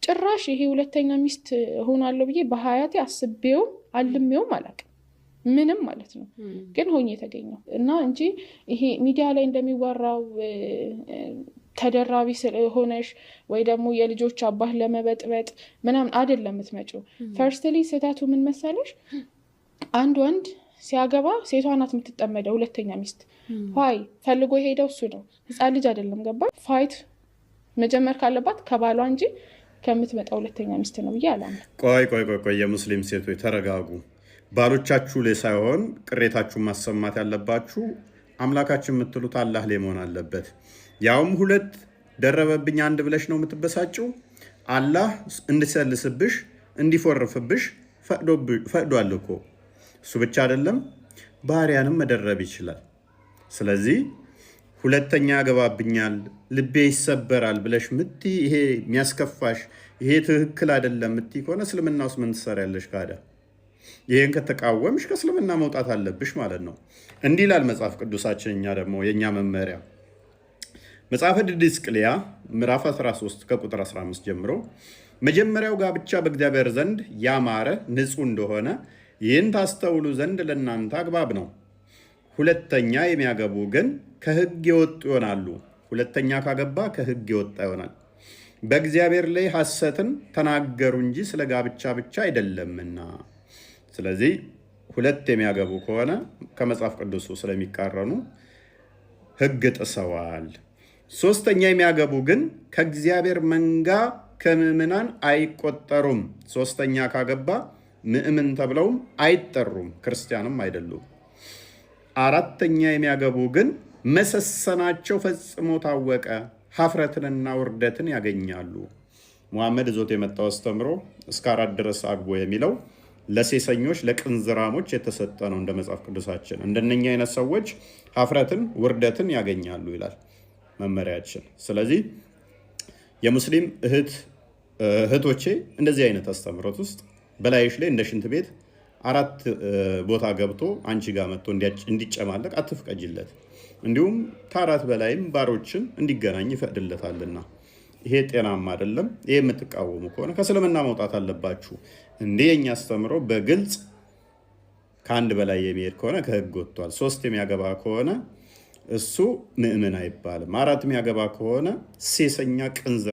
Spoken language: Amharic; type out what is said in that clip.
ጭራሽ ይሄ ሁለተኛ ሚስት ሆናለሁ ብዬ በሀያቴ አስቤው አልሜውም አላውቅም ምንም ማለት ነው። ግን ሆኜ የተገኘው እና እንጂ ይሄ ሚዲያ ላይ እንደሚወራው ተደራቢ ስለሆነሽ ወይ ደግሞ የልጆች አባህ ለመበጥበጥ ምናምን አይደለም የምትመጪው። ፈርስትሊ ስህተቱ ምን መሰለሽ? አንድ ወንድ ሲያገባ ሴቷ ናት የምትጠመደው ሁለተኛ ሚስት። ዋይ ፈልጎ የሄደው እሱ ነው፣ ህፃን ልጅ አይደለም። ገባ? ፋይት መጀመር ካለባት ከባሏ እንጂ ከምትመጣ ሁለተኛ ሚስት ነው ብዬ አላምንም። ቆይ የሙስሊም ሴቶች ተረጋጉ። ባሎቻችሁ ላይ ሳይሆን ቅሬታችሁን ማሰማት ያለባችሁ አምላካችን የምትሉት አላህ ላይ መሆን አለበት። ያውም ሁለት ደረበብኝ አንድ ብለሽ ነው የምትበሳጭው። አላህ እንዲሰልስብሽ እንዲፎርፍብሽ ፈቅዷል እኮ። እሱ ብቻ አይደለም ባሪያንም መደረብ ይችላል። ስለዚህ ሁለተኛ ያገባብኛል ልቤ ይሰበራል ብለሽ ምትይ ይሄ የሚያስከፋሽ ይሄ ትክክል አይደለም ምትይ ከሆነ እስልምና ውስጥ ምን ትሰሪያለሽ? ካዳ ይሄን ከተቃወምሽ ከእስልምና መውጣት አለብሽ ማለት ነው። እንዲህ ይላል መጽሐፍ ቅዱሳችን። እኛ ደግሞ የእኛ መመሪያ መጽሐፈ ዲድስቅልያ ምዕራፍ 13 ከቁጥር 15 ጀምሮ መጀመሪያው ጋብቻ በእግዚአብሔር ዘንድ ያማረ ንጹሕ እንደሆነ ይህን ታስተውሉ ዘንድ ለእናንተ አግባብ ነው። ሁለተኛ የሚያገቡ ግን ከሕግ የወጡ ይሆናሉ። ሁለተኛ ካገባ ከሕግ የወጣ ይሆናል። በእግዚአብሔር ላይ ሐሰትን ተናገሩ እንጂ ስለ ጋብቻ ብቻ አይደለምና። ስለዚህ ሁለት የሚያገቡ ከሆነ ከመጽሐፍ ቅዱሱ ስለሚቃረኑ ሕግ ጥሰዋል። ሶስተኛ የሚያገቡ ግን ከእግዚአብሔር መንጋ ከምዕመናን አይቆጠሩም። ሶስተኛ ካገባ ምዕምን ተብለውም አይጠሩም፣ ክርስቲያንም አይደሉም። አራተኛ የሚያገቡ ግን መሰሰናቸው ፈጽሞ ታወቀ፣ ሀፍረትንና ውርደትን ያገኛሉ። ሙሐመድ ዞት የመጣው አስተምሮ እስከ 4 ድረስ አግቦ የሚለው ለሴሰኞች ለቅንዝራሞች የተሰጠ ነው እንደ መጽሐፍ ቅዱሳችን። እንደነኛ አይነት ሰዎች ሀፍረትን ውርደትን ያገኛሉ ይላል መመሪያችን። ስለዚህ የሙስሊም እህቶቼ እንደዚህ አይነት አስተምሮት ውስጥ በላይሽ ላይ እንደ ሽንት ቤት 4 ቦታ ገብቶ አንቺ ጋር መጥቶ እንዲጨማለቅ አትፍቀጅለት። እንዲሁም ከ4 በላይም ባሮችን እንዲገናኝ ይፈቅድለታልና ይሄ ጤናማ አይደለም። ይሄ የምትቃወሙ ከሆነ ከእስልምና መውጣት አለባችሁ። እንዴ የኛ አስተምሮ በግልጽ ከአንድ በላይ የሚሄድ ከሆነ ከሕግ ወጥቷል። 3 የሚያገባ ከሆነ እሱ ምዕመን አይባልም። 4 የሚያገባ ከሆነ ሴሰኛ ቅንዝ